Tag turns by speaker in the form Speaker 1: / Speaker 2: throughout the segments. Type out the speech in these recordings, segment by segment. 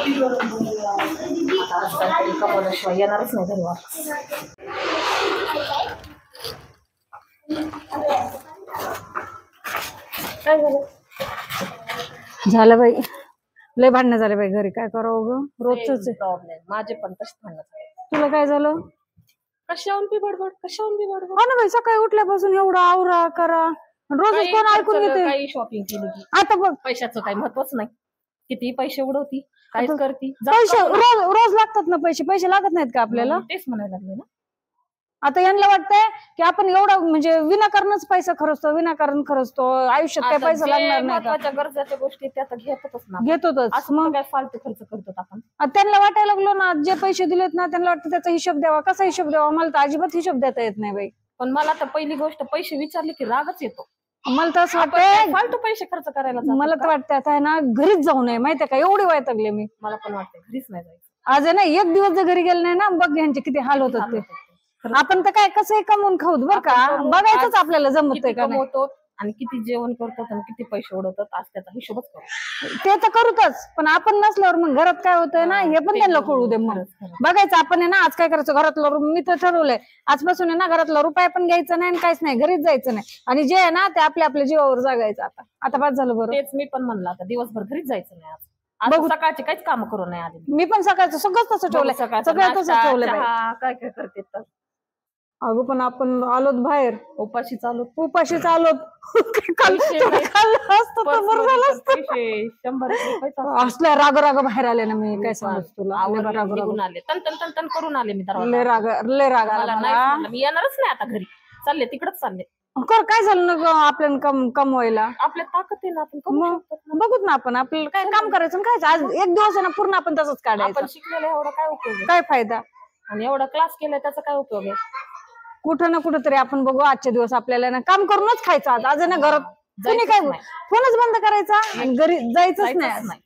Speaker 1: आज काहीतरी कमवल्याशिवाय येणारच नाही घरी वापस. काय
Speaker 2: झालं बाई, लय भांडणं झाले बाई घरी. काय करावं ग, रोजच
Speaker 1: प्रॉब्लेम. माझे पण तसे भांडणं झाले.
Speaker 2: तुला काय झालं?
Speaker 1: कशाहून बी बडबड, कशाहून बी बडबड.
Speaker 2: हो ना बाई, सकाळी उठल्यापासून एवढं आवरा करा, रोजच कोण ऐकून घेते.
Speaker 1: काही शॉपिंग केली की
Speaker 2: आता बघ,
Speaker 1: पैशाचं काही महत्वच नाही. किती पैसे उडवती, काय करती.
Speaker 2: पैसे रोज रोज लागतात ना पैसे. पैसे लागत नाहीत का आपल्याला?
Speaker 1: तेच म्हणायला लागले ना.
Speaker 2: आता यांना वाटतंय की आपण एवढं म्हणजे विनाकारणच पैसा खर्चतो, विनाकारण खर्चतो. आयुष्यात काय पैसा लागणार नाही का?
Speaker 1: गरजेच्या गोष्टी त्या घेतोच ना,
Speaker 2: घेतोच.
Speaker 1: मग काय फालतू खर्च करतो आपण.
Speaker 2: त्यांना वाटायला लागलो ना, जे पैसे दिलेत ना त्यांना वाटतं त्याचा हिशोब द्यावा. कसा हिशोब द्यावा? मला तर अजिबात हिशोब देता येत नाही बाई.
Speaker 1: पण मला तर पहिली गोष्ट पैसे विचारले की रागच येतो.
Speaker 2: मला तर असं वाटतंय
Speaker 1: फालतू पैसे खर्च करायला.
Speaker 2: मला तर वाटतंय आता आहे ना घरीच जाऊ नये, माहितीये का? एवढी वैतागले मी.
Speaker 1: मला पण वाटतं घरीच नाही जायचं.
Speaker 2: आज आहे ना, एक दिवस जर घरी गेले नाही ना, बघ यांचे किती हाल होतात ते. आपण तर काय कसंही कमवून खाऊ बरं का, बघायचंच आपल्याला जमतंय का नाही.
Speaker 1: आणि किती जेवण करतो आणि किती पैसे उडवतात आज त्याचा हिशोबच करू.
Speaker 2: ते तर करूतच, पण आपण नसल्यावर मग घरात काय होतंय ना हे पण त्यांना कळू दे. मग बघायचं आपण आहे ना, आज काय करायचं घरातलं. मी तर ठरवलंय आजपासून आहे ना, घरातला रुपया पण घ्यायचा नाही आणि काहीच नाही, घरीच जायचं नाही. आणि जे आहे ना ते आपल्या आपल्या जीवावर जगायचं. आता बाद झालं बरं.
Speaker 1: तेच मी पण म्हणलं, आता दिवसभर घरीच जायचं नाही. आज सकाळची काहीच काम करू नये आधी.
Speaker 2: मी पण सकाळचं सगळं तसं ठेवलंय, सगळं तसं ठेवलंय.
Speaker 1: काय काय करते तर
Speaker 2: अगं पण आपण आलोत बाहेर,
Speaker 1: उपाशी चालू
Speaker 2: असल्या राग राग बाहेर आले ना मी. काय सांगू तुला,
Speaker 1: तन करून आले मी.
Speaker 2: लय राग आला मला.
Speaker 1: मी येणारच नाही आता घरी. चालले तिकडच चालले.
Speaker 2: काय झालं ना आपल्याला कमवायला?
Speaker 1: आपल्या ताकद आहे ना, आपण
Speaker 2: बघूत ना. आपण आपल्याला काय काम करायचं काय? आज एक दिवस आहे ना पूर्ण आपण तसंच काढायचं.
Speaker 1: आपण शिकलेलं एवढा काय उपयोग,
Speaker 2: काय फायदा?
Speaker 1: आणि एवढा क्लास केलाय त्याचा काय उपयोग आहे?
Speaker 2: कुठं ना कुठं तरी आपण बघू आजचे दिवस आपल्याला ना काम करूनच खायचं. आज ना घरात कोणी काय फोनच बंद करायचा आणि घरी जायचंच नाही.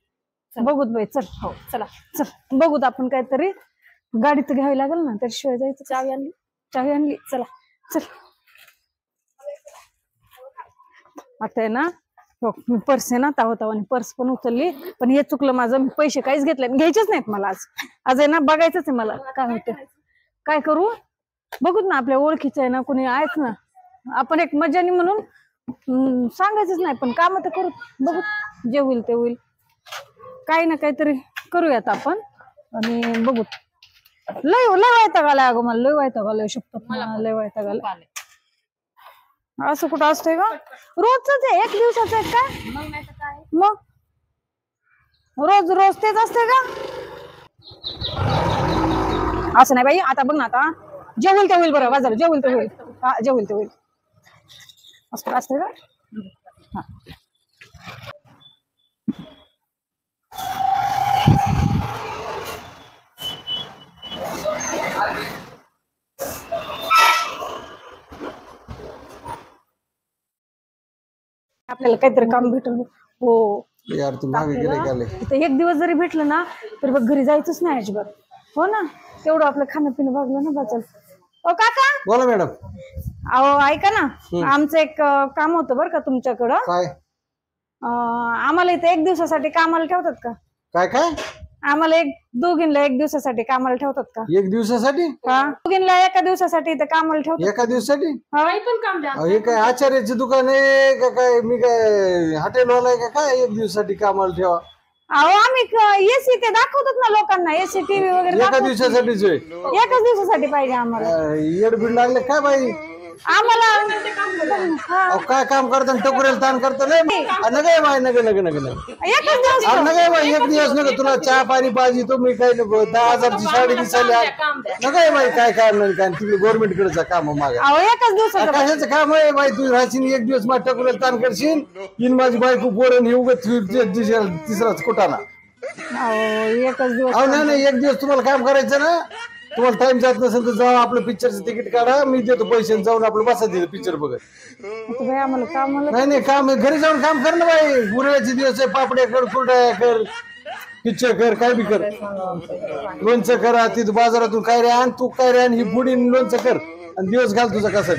Speaker 2: बघूत बाई, चल.
Speaker 1: हो चला
Speaker 2: चल बघूत आपण काहीतरी. गाडी तर घ्यावी लागेल ना, त्याशिवाय जायचं. चावी आणली. चला चल. आता आहे ना मी पर्स आहे ना तावतावानी पर्स पण उचलली, पण हे चुकलं माझं. मी पैसे काहीच घेतले, घ्यायचेच नाहीत मला. आज आहे ना बघायचंच आहे मला काय होतं. काय करू बघूत ना, आपल्या ओळखीचं आहे ना कुणी आहेच ना. आपण एक मजानी म्हणून सांगायचंच नाही, पण काम तर करू. बघू जे होईल ते होईल. काही ना काहीतरी करूयात आपण. आणि बघू. लय वैताग आलाय अगं मला, लय वैताग आलाय. शपथ लय वैताग आलाय. असं कुठं असतंय का? रोजच आहे, एक दिवसाचं आहे काय? मग रोज रोज तेच असते का? असं नाही बाई. आता बघ ना, आता जे होईल ते होईल. बरं बाजार जे होईल ते होईल. जे होईल ते होईल. असं असते का? आपल्याला काहीतरी काम भेटल. हो
Speaker 3: यार तू मागे गेले.
Speaker 2: एक दिवस जरी भेटलं ना तर बघ घरी जायचंच नाही अजिबात. हो ना, तेवढं आपलं खाणं पिणं भागलं ना बचल. ओ काका
Speaker 3: बोला मॅडम.
Speaker 2: अहो ऐका ना, आमचं एक काम होतं बरं का तुमच्याकडं.
Speaker 3: काय?
Speaker 2: आम्हाला इथे एक दिवसासाठी कामाला ठेवतात का?
Speaker 3: काय काय?
Speaker 2: आम्हाला दोघींना एक दिवसासाठी कामाला ठेवतात का?
Speaker 3: एक दिवसासाठी?
Speaker 2: हा, दोघींना एका दिवसासाठी इथे कामाला ठेवतात.
Speaker 3: एका दिवसासाठी?
Speaker 1: पण काम द्या.
Speaker 3: हे काय आचार्याची दुकान आहे का काय? मी काय हॉटेल वाला आहे का काय एका दिवसासाठी कामाला ठेवा?
Speaker 2: अहो आम्ही एसी ते दाखवतात ना लोकांना, एसी टीव्ही वगैरे.
Speaker 3: एका दिवसासाठीच होय?
Speaker 2: एकाच दिवसासाठी पाहिजे आम्हाला.
Speaker 3: येडबीड लागले काय बाई?
Speaker 2: आम्हाला
Speaker 3: काय काम करता टोकरेल ताण करता? नाही नका बाई, नका नका नका
Speaker 2: एकच दिवस.
Speaker 3: नका बाई, एक दिवस नका. तुला चहा पाणी पाहिजे तो मी काही नको. 10,000ची साडी दिसायला नका बाई. काय काम नाही काय तुम्ही गव्हर्नमेंट कडे काम मागा.
Speaker 2: अहो एकच दिवसाचं
Speaker 3: कशाचं काम आहे बाई? तू राहशील एक दिवस माझ्या टोकरेल ताण करशील. इन माझी बायको पोरण हे उगत तिसराच कुटाना.
Speaker 2: एकच दिवस.
Speaker 3: अहो नाही एक दिवस तुम्हाला काम करायचं ना. तुम्हाला टाइम जात नसेल तर जाऊ आपलं पिक्चरचं तिकीट काढा, मी देतो पैसे. जाऊन आपलं बसा तिथे पिक्चर बघत.
Speaker 2: आम्हाला काम
Speaker 3: नाही काम घरी जाऊन काम कर ना बाई. गुरुवारचे दिवस आहे, पापड्या कर, कुरड्या कर, पिक्चर कर, काय बी कर. लोणचं करा तिथं बाजारातून काय रे आण, तू काय रे आण, ही बुडी लोणचं कर आणि दिवस घाल तुझा कसा.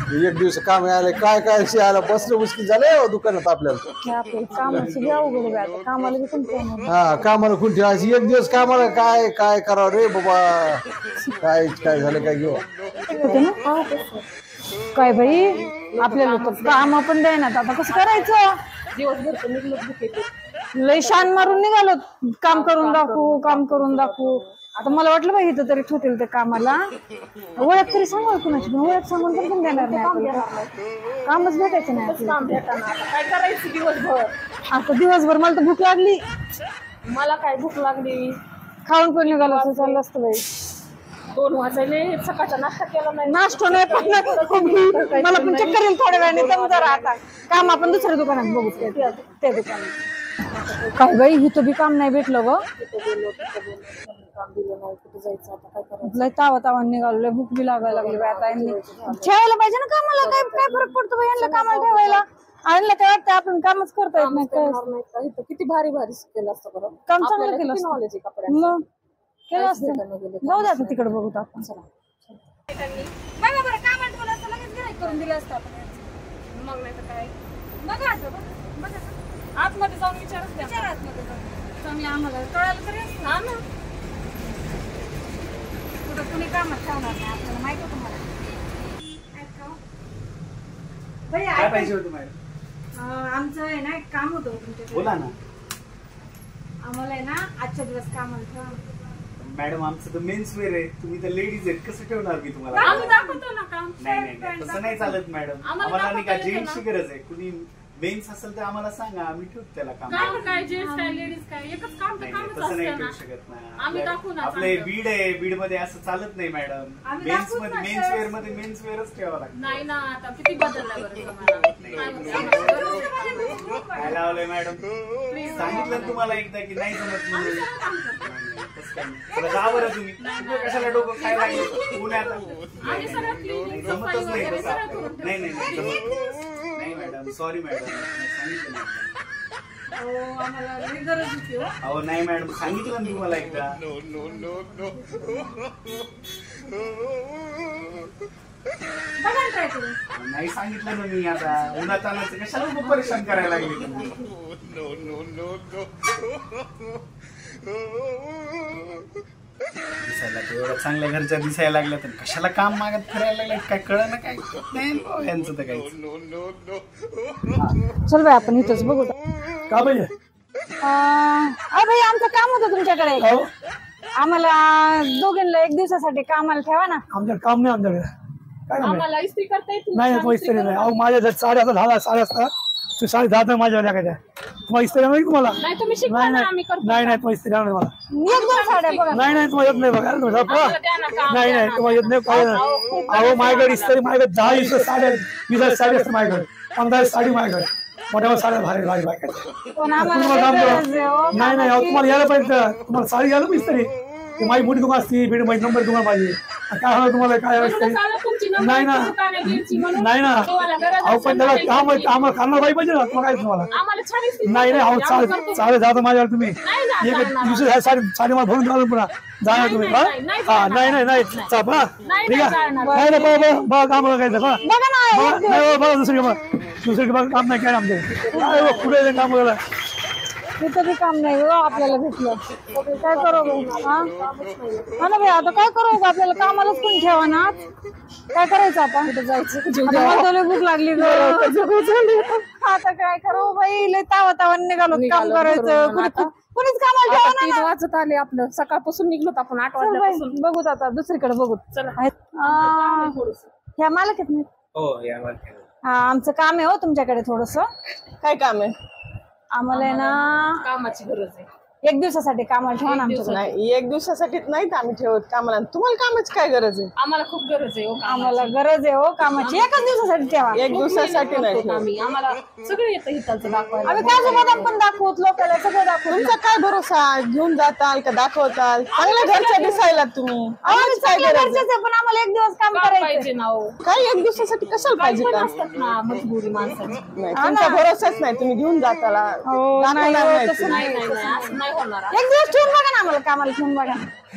Speaker 3: एक दिवस काम आले काय काय आला बसलं मुश्किल झालंय हो दुकानात आपल्याला.
Speaker 2: काय आपल्याला कामाची बी अवघड आहे आता. कामाला बी कोणतं येणार?
Speaker 3: हा कामाला खूप ठेवायची एक दिवस कामाला काय काय करावं रे बाबा. काय काय झालं काय घेऊ
Speaker 2: होतं ना? काय बाई आपल्याला तर काम पण द्यायनात. आता कसं करायचं?
Speaker 1: दिवसभर तर निघलो दुखेत.
Speaker 2: लय शान मारून निघालो. काम करून दाखवू काम करून दाखवू. आता मला वाटलं बाई इथं तरी ठेवतील ते कामाला. ओळख तरी सांगा कुणाची पण. ओळख सांगून पण देणार नाही आपल्याला. कामच भेटायचं नाही आपल्याला.
Speaker 1: काम भेटाना आता काय करायचं दिवसभर.
Speaker 2: आता दिवसभर मला तर भूक लागली.
Speaker 1: मला काय भूक लागली.
Speaker 2: खाऊन पण निघालो असं चाललं असतं बाई.
Speaker 1: 2 वाजले सकाळचा नाश्ता केला नाही.
Speaker 2: नाश्ता नाही पण मला पण चक्कर येईल थोड्या वेळाने. तर जरा आता काम आपण दुसऱ्या दुकानात बघू त्या दुकानात. काय बाई इथं बी काम नाही भेटलं ग.
Speaker 1: काम दिलं नाही कुठे जायचं आता काय करायचं.
Speaker 2: लय तावा निघालो. लय भूक बी लागायला लागली बाई. आता यांनी ठेवायला पाहिजे ना कामाला. काय काय फरक पडतो बाई यांना कामाला ठेवायला. आणलं काय वाटतं आपण कामच करता येत नाही काय.
Speaker 1: किती भारी भारी केलं असतं बरं.
Speaker 2: काम चांगलं केलं असतं.
Speaker 1: नॉलेज आहे कपड्याचं.
Speaker 2: मग केलं असतं. जाऊ द्या आता तिकडे बघू आपण. बघा बरं कामाला ठेवलं असतं लगेच गिऱ्हाईक करून दिलं असतं आपण.
Speaker 1: मग नाही तर काय.
Speaker 2: बघा असं बघा
Speaker 1: आतमध्ये जाऊन विचारच द्या.
Speaker 2: विचारा आतमध्ये जाऊन. चांगलं आम्हाला कळालं तरी असतं.
Speaker 1: हा ना.
Speaker 2: कुठं कुणी कामात ठेवणार नाही आपल्याला माहिती होतं मला.
Speaker 4: काय पाहिजे होतं मॅडम?
Speaker 2: आमचं आहे ना एक काम होतं तुमच्याकडे.
Speaker 4: बोला ना
Speaker 2: आम्हाला आहे ना आजच्या दिवस कामाला ठेवा.
Speaker 4: मॅडम. आमचं तर मेन्स वेअर आहे. तुम्ही तर लेडीज आहेत. कसं ठेवणार मी तुम्हाला?
Speaker 1: आम्ही दाखवतो ना काम.
Speaker 4: नाही तसं नाही चालत मॅडम. आम्हाला नाही का जेंट्सची गरज आहे. कुणी मेन्स असेल तर आम्हाला सांगा. आम्ही ठेवतो त्याला काम.
Speaker 1: काय काय जेंट्स काय लेडीज काय एकच काम तर
Speaker 4: नाही
Speaker 1: कामच
Speaker 4: तसं नाही
Speaker 1: असतं
Speaker 4: ठेवू
Speaker 1: ना.
Speaker 4: शकत
Speaker 1: आम्ही दाखवू
Speaker 4: नाही.
Speaker 1: ना
Speaker 4: आपलं
Speaker 1: चांगलं.
Speaker 4: बीड आहे. बीड मध्ये असं चालत नाही मॅडम.
Speaker 2: आम्ही
Speaker 4: मेन्स
Speaker 2: दाखवू
Speaker 4: मध्ये
Speaker 2: ना,
Speaker 4: मेन्स वेअर मध्ये मेन्स वेअरच ठेवावं लागतं.
Speaker 1: नाही ना आता किती बदललं बरं तुम्हाला. काय म्हणतो?
Speaker 4: काय लावलंय मॅडम? सांगितलं ना तुम्हाला एकदा की नाही जमत म्हणून. तसं काही नाही. चला जा बरं तुम्ही. कशाला डोकं काय लागलं पुण्यात?
Speaker 1: आम्ही सगळं cleaning,
Speaker 4: जमतच
Speaker 1: सफाई
Speaker 4: नाही
Speaker 1: वगैरे
Speaker 4: तसं.
Speaker 1: सगळं करून ठेवतो.
Speaker 4: नाही जमत नाही मॅडम. Sorry madam. सांगितलं नाही.
Speaker 2: आम्हाला लई गरज होती हो.
Speaker 4: अहो नाही मॅडम. सांगितलं ना तुम्हाला एकदा.
Speaker 2: बघा ना try करून.
Speaker 4: नाही सांगितलं ना मी. आता उन्हात आणायचं कशाला खूप परेशान करायला लागले तुम्ही. दिसायला तर एवढं चांगल्या घरच्या दिसायला लागल्या तर कशाला काम मागत फिरायला लागलं काय कळलं ना. काय नाही भाऊ यांचं तर काहीच.
Speaker 2: चल बाई आपण इथंच बघू.
Speaker 3: का पाहिजे
Speaker 2: भाई आमचं काम होतं तुमच्याकडे. आम्हाला दोघींना एक दिवसासाठी कामाला ठेवा ना.
Speaker 3: आमच्याकडे काम नाही. आमच्याकडे काय काम
Speaker 1: आम्हाला इस्त्री करता येते.
Speaker 3: नाही तो इस्त्री नाही. अहो माझ्या जर साडे आता झाला 10:30 तू 10:30 माझ्या लागायच्या. तुम्हाला इस्त्री नाही तुम्हाला.
Speaker 1: नाही तुम्ही शिकवा ना आम्ही करतो.
Speaker 3: नाही तुम्हाला इस्त्री नाही मला.
Speaker 2: एक दोन साड्या बघा.
Speaker 3: नाही तुम्हाला येत नाही बघा.
Speaker 1: आम्हाला द्या ना काम.
Speaker 3: नाही तुम्हाला येत नाही काय. अहो माझ्याकडे इस्त्री माझ्याकडे 10 साड्या 20 साडी असते माझ्याकडे. 15 साडी माझ्याकडे. मोठ्या साड्या भारी भारी बायकाच्या.
Speaker 2: पण आम्हाला लई गरज आहे हो.
Speaker 3: नाही अहो तुम्हाला यायला पाहिजे. तुम्हाला साडी घ्यायला पाहिजे तरी. माझी मोठी दुकान असते. बीड माझी नंबर दुकान माझी. काय हवं तुम्हाला काय
Speaker 1: तुमची नंबर
Speaker 3: नाही ना.
Speaker 1: दुकान आहे जेंट्सची म्हणून
Speaker 3: नाही ना.
Speaker 1: तुम्हाला गरज
Speaker 3: अहो पण त्याला
Speaker 1: असेल
Speaker 3: काम
Speaker 1: तर
Speaker 3: आम्हाला खाणार बाई पाहिजे ना. तुम्हाला काय तुम्हाला
Speaker 1: आम्हाला छान इस्त्री
Speaker 3: नाही
Speaker 1: करता
Speaker 3: अहो
Speaker 1: येते. आम्ही करतो.
Speaker 3: चालेल जाता माझ्यावर तुम्ही.
Speaker 1: नाही ना,
Speaker 3: एक
Speaker 1: चालणार.
Speaker 3: दुसरी साडी मला भरून द्याल पुन्हा जाणार तुम्ही.
Speaker 1: नाही,
Speaker 3: हा
Speaker 1: नाही,
Speaker 3: हा
Speaker 1: चालणार.
Speaker 3: नाही चाप हा
Speaker 1: नाही,
Speaker 3: ठीक आहे.
Speaker 1: चालणार.
Speaker 3: नाही बघा काम बघायचं बघा.
Speaker 2: बघा ना
Speaker 3: नाही बघा दुसरी बघा काम नाही केलं आमचं. काय पुढे काम बघायला.
Speaker 2: तिथं बी काम नाही हो आपल्याला भेटलं. काय करू बाई. हा ना बाई आता काय करू. आपल्याला कामालाच कोणी ठेवा ना. काय करायचं आता. आता मला भूक लागली ग. आता काय करू बाई. लय तावा निघालो काम करायचं. कोणीच कामाला ठेवा ना.
Speaker 1: 3 वाजत आले आपलं. सकाळपासून निघलोत आपण 8
Speaker 2: चल बाई
Speaker 1: वाजल्यापासून.
Speaker 2: बघूत आता दुसरीकडे बघू.
Speaker 1: चला.
Speaker 2: ह्या मालक आहेत ना.
Speaker 4: हो यावर
Speaker 2: हा आमचं काम आहे हो तुमच्याकडे थोडस.
Speaker 5: काय काम आहे?
Speaker 2: आम्हाला आहे ना
Speaker 1: कामाची गरज आहे.
Speaker 2: एक दिवसासाठी कामाला ठेवा ना आमच्याकडे.
Speaker 5: नाही एक दिवसासाठी नाहीत आम्ही ठेवत कामाला. तुम्हाला कामाची काय गरज आहे?
Speaker 1: आम्हाला खूप गरज आहे हो कामाची.
Speaker 2: आम्हाला गरज आहे हो कामाची. एकच दिवसासाठी ठेवा.
Speaker 5: एक दिवसासाठी नाही ठेवत.
Speaker 1: आम्ही आम्हाला सगळं येतं हिताचं दाखवायला.
Speaker 2: आम्ही काजू बदाम पण दाखवत लोकांना सगळं दाखवत.
Speaker 5: तुमचा काय भरोसा? घेऊन जाताल का दाखवताल? चांगल्या घरच्या दिसायला तुम्ही.
Speaker 2: आम्ही
Speaker 5: आम्हालाच काय
Speaker 2: चांगल्या
Speaker 5: गरज
Speaker 2: घरचेच आहे पण आम्हाला एक दिवस काम
Speaker 1: काम
Speaker 2: करायचं.
Speaker 1: पाहिजे ना हो.
Speaker 5: काय एक दिवसासाठी कशाला पाहिजे
Speaker 1: पण
Speaker 5: का?
Speaker 1: असतात ना मजबुरी माणसाची.
Speaker 5: नाही तुमचा भरोसाच नाही. तुम्ही घेऊन जाताला
Speaker 2: नाही,
Speaker 5: दाखवणार
Speaker 2: तसं
Speaker 5: नाही
Speaker 1: नाही असं नाही होणार.
Speaker 2: एक दिवस ठेवून बघा ना आम्हाला कामाला ठेवून बघा.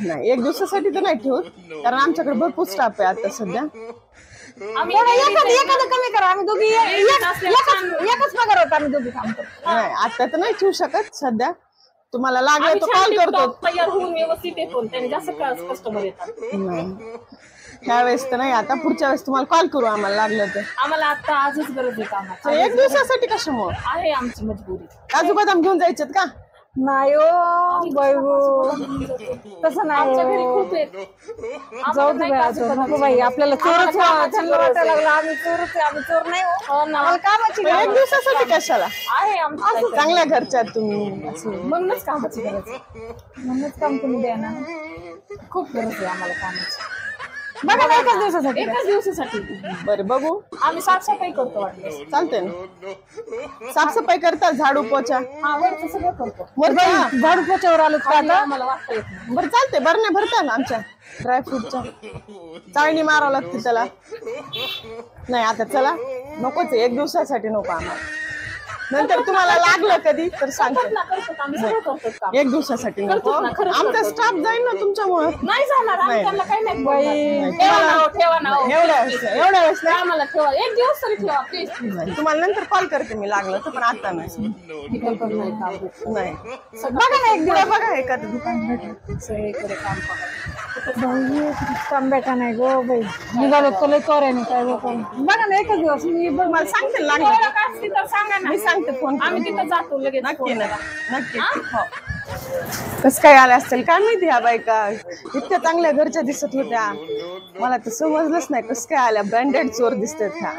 Speaker 5: नाही एक दिवसासाठी तर नाही ठेवत कारण आमच्याकडे भरपूर स्टाफ आहे आता सध्या.
Speaker 1: आम्ही
Speaker 2: एखादं कमी करा, आम्ही दोघी एकच पगार होता, आम्ही दोघी काम करतो.
Speaker 5: नाही आता तर नाही ठेवू शकत सध्या. तुम्हाला लागलं
Speaker 1: आम्ही
Speaker 5: तर
Speaker 1: छान
Speaker 5: कॉल करतो.
Speaker 1: टिपटॉप तयार होऊन व्यवस्थित येतो, त्याने जास्त कस्टमर येतात.
Speaker 5: नाही ह्या वेळेस तर नाही, आता पुढच्या वेळेस तुम्हाला कॉल करू आम्हाला लागलं तर.
Speaker 1: आम्हाला आता आजच गरज आहे कामाची.
Speaker 5: तर एक दिवसासाठी कशामुळे
Speaker 1: आहे आमची मजबुरी.
Speaker 5: काजू बदाम घेऊन जायचेत का?
Speaker 2: नाही हो बाई तसं नाही
Speaker 1: आमच्या घरी
Speaker 2: हो.
Speaker 1: खूप आहेत.
Speaker 2: जाऊ दे बाई, आता नको बाई, आपल्याला चोरच त्यांना वाटायला लागलं आम्ही चोरच आहे. आम्ही चोर नाही हो. आम्हाला कामाची
Speaker 5: पण एक दिवसासाठी कशाला?
Speaker 1: आहे आमचं
Speaker 5: चांगल्या घरच्या तुम्ही असं.
Speaker 1: म्हणूनच कामाची गरज आहे.
Speaker 2: म्हणूनच काम तुम्ही द्या ना.
Speaker 1: खूप गरज आहे आम्हाला कामाची.
Speaker 2: बघा ना एकाच दिवसासाठी.
Speaker 1: एकाच दिवसासाठी
Speaker 5: बरं बघू,
Speaker 1: आम्ही साफसफाई करतो वाटलं.
Speaker 5: चालते ना. साफसफाई करता, झाडू पोचा
Speaker 1: हा वरचं सगळं करतो.
Speaker 5: बरं
Speaker 2: झाडू पोच्यावर आलो का
Speaker 1: खाली
Speaker 2: आता?
Speaker 1: आम्हाला वाटतं येत नाही.
Speaker 5: बरं चालते. बरं नाही भरता ना आमच्या ड्रायफ्रूटच्या चाळणी मारावं लागते त्याला. नाही आता चला, नकोच आहे, एक दिवसासाठी नको आम्हाला. नंतर तुम्हाला लागलं कधी तर सांगते.
Speaker 1: ना करतो आम्ही सगळं करतो काम.
Speaker 5: एक दिवसासाठी नको.
Speaker 1: करतो ना, खरंच
Speaker 5: आमचा
Speaker 1: करतो.
Speaker 5: स्टाफ जाईल ना तुमच्यामुळे.
Speaker 1: नाही जाणार आम्ही
Speaker 5: नाही.
Speaker 1: त्यांना काही नाही बोलणार.
Speaker 5: नाही,
Speaker 1: ठेवा ना हो, ठेवा ना हो.
Speaker 5: एवढ्या वेळेस नाही.
Speaker 1: आम्हाला ठेवा, एक दिवस तरी ठेवा प्लीज.
Speaker 5: तुम्हाला नंतर कॉल करते मी लागलं तर, पण आता नाही. नाही बघा ना एक दिवस बघा एखादं दुकान भेटेल.
Speaker 1: सगळीकडे काम पहा.
Speaker 2: काम भेटा नाही गो बाई. निघालो तर लय चोऱ्याने काय लोकांना. बघा ना एकच दिवस मी बघ
Speaker 5: मला सांगते लागलं
Speaker 1: एवढं काय असते तर सांगा ना.
Speaker 5: मी सांगते फोन
Speaker 1: आम्ही तिथं जातो लगेच.
Speaker 5: नक्की ना, नक्की हो. कसं काय आल्या असतील काय माहिती ह्या बायका. इतक्या चांगल्या घरच्या दिसत होत्या, मला तर समजलंच नाही कसं काय आल्या. ब्रँडेड चोर दिसतात ह्या.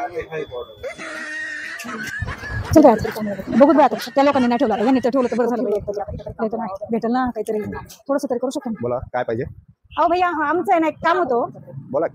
Speaker 2: बघू द्या त्या लोकांनी नाही ठेवला, यांनी तर ठेवलं तर बरं झालं. नाही तर नाही भेटेल ना काहीतरी, थोडंसं तरी करू शकतो.
Speaker 6: बोला काय पाहिजे.
Speaker 2: अहो भैया आमचं आहे ना एक काम होतं,
Speaker 6: बोला.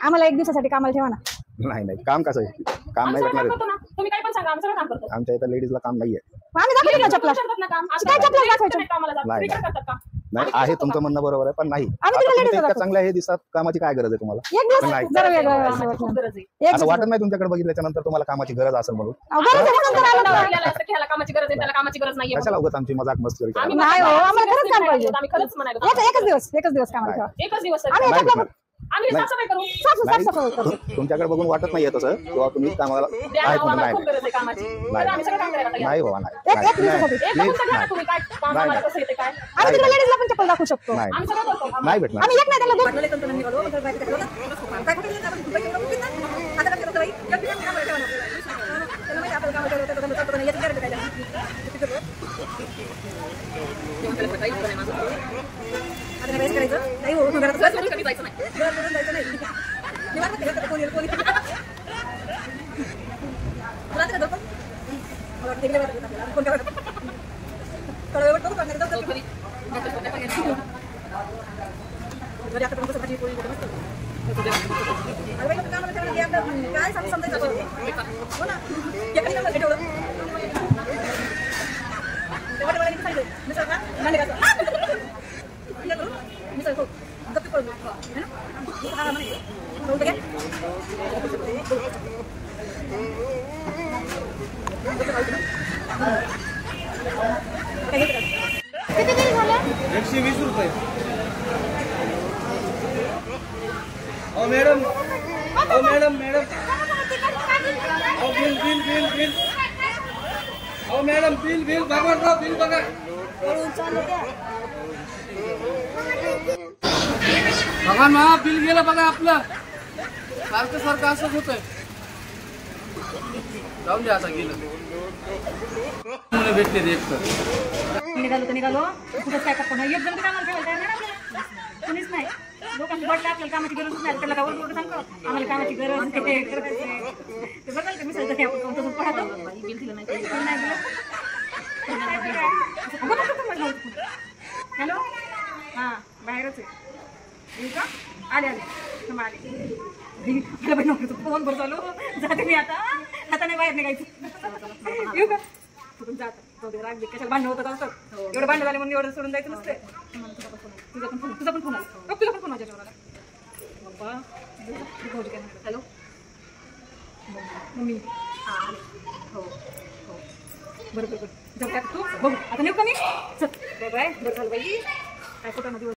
Speaker 2: आम्हाला एक दिवसासाठी कामाला ठेवा ना.
Speaker 6: नाही काम कसं आहे, काम नाही
Speaker 1: आमचं
Speaker 6: भेटणार
Speaker 1: काम
Speaker 6: आहे.
Speaker 1: करतो ना, तुम्ही काही पण सांगा, आम्ही सगळं काम करतो.
Speaker 6: आमच्या इथं लेडीजला काम नाहीये.
Speaker 2: आम्ही दाखवतो ना चपला.
Speaker 1: करतात ना काम.
Speaker 2: काय चपला दाखवायचं?
Speaker 1: नाही कामाला जात.
Speaker 6: नाही.
Speaker 1: तुम्ही काय करतात का?
Speaker 6: नाही आहे तुमचं म्हणणं बरोबर आहे, पण नाही
Speaker 2: आम्ही
Speaker 6: आता
Speaker 2: तिला
Speaker 6: तुम्ही
Speaker 2: ladies
Speaker 6: इतक्या
Speaker 2: दाखवतो.
Speaker 6: चांगल्या हे दिसतात, कामाची काय गरज आहे तुम्हाला.
Speaker 2: एक दिवस
Speaker 6: नाही.
Speaker 2: जरा वेगळं असं
Speaker 1: कामाची खूप
Speaker 2: वाटलं.
Speaker 1: गरज आहे.
Speaker 2: एक
Speaker 6: असं वाटत नाही तुमच्याकडे बघितल्याच्या नंतर तुम्हाला कामाची गरज असेल म्हणून.
Speaker 2: अहो, गरज आहे म्हणून तर आलो ना.
Speaker 1: आपल्याला असं की ह्याला कामाची गरज आहे, त्याला कामाची गरज नाहीये.
Speaker 6: कशाला उगाच आमची मजाक मस्ती करा.
Speaker 1: आम्ही
Speaker 2: नाही हो, आम्हाला खरंच काम पाहिजे.
Speaker 1: आम्ही खरंच म्हणायला
Speaker 2: एकच दिवस कामाला ठेवा.
Speaker 1: एकच दिवस
Speaker 2: आम्ही
Speaker 6: नाही
Speaker 2: चपला
Speaker 6: भेटणार.
Speaker 1: आम्ही साफसफाई करू.
Speaker 2: साफसफाई करतो.
Speaker 6: तुमच्याकडे बघून वाटत नाहीये तसं किंवा तुम्ही कामाला
Speaker 1: द्या
Speaker 6: आहेत
Speaker 1: ना,
Speaker 6: म्हणून.
Speaker 1: आम्हाला
Speaker 6: नाही
Speaker 1: खूप गरज आहे कामाची. तर आम्ही सगळं काम करायला तयार.
Speaker 6: नाही बाबा नाही
Speaker 2: एक दिवसासाठी.
Speaker 1: एक
Speaker 6: नाही.
Speaker 1: बघून घ्या ना तुम्ही काय काम आम्हाला कसं येते काय.
Speaker 2: आम्ही तिला लेडीजला पण चप्पल दाखवू शकतो.
Speaker 6: नाही
Speaker 1: आम्ही सगळं करतो.
Speaker 6: नाही भेटणार.
Speaker 2: आम्ही एक नाही त्याला दोन.
Speaker 1: किती तरी झालं?
Speaker 4: 120 रुपये. ओ मॅडम, ओ मॅडम, मॅडम, ओ बिल बिल बिल बिल, ओ madam bill bill Bhagwanrao bill बघा. भगवान महा बिल गेलं बघा आपलं. सारखं सारखं असंच होतंय. जाऊन द्या आता गेलं. मुलं भेटते एक तर.
Speaker 2: निघालो कुठंच काय करतो नाही. एक जण कामाला ठेवायला तयार नाही आपल्याला. कुणीच नाही. लोकांनी वाटलं आपल्याला कामाची गरज नाही, त्याला काय उलट सांगतो आम्हाला कामाची गरज आहे, ते बघाल का मिसळतं ते आपण तसं पाहतो. बिल दिलं नाही हॅलो हां बाहेरच आहे. येऊ का? आले आले मला पण नको फोन भर चालू जाते मी आता नाही बाहेर निघायचं. येऊ का? कुठून जात राग बी कशाला भांडण होतं असतं. एवढं भांडण झाले म्हणून एवढं सोडून जायचं नसते. तुझा पण फोन आला. तुझा पण फोन माझ्या जेवणाला बाबा. हॅलो मम्मी हां हो हो बरं बरं बरं जाऊ तू बघू आता नेऊ का मी. चल बाय बाय. बरं झालं बाई काय कुठं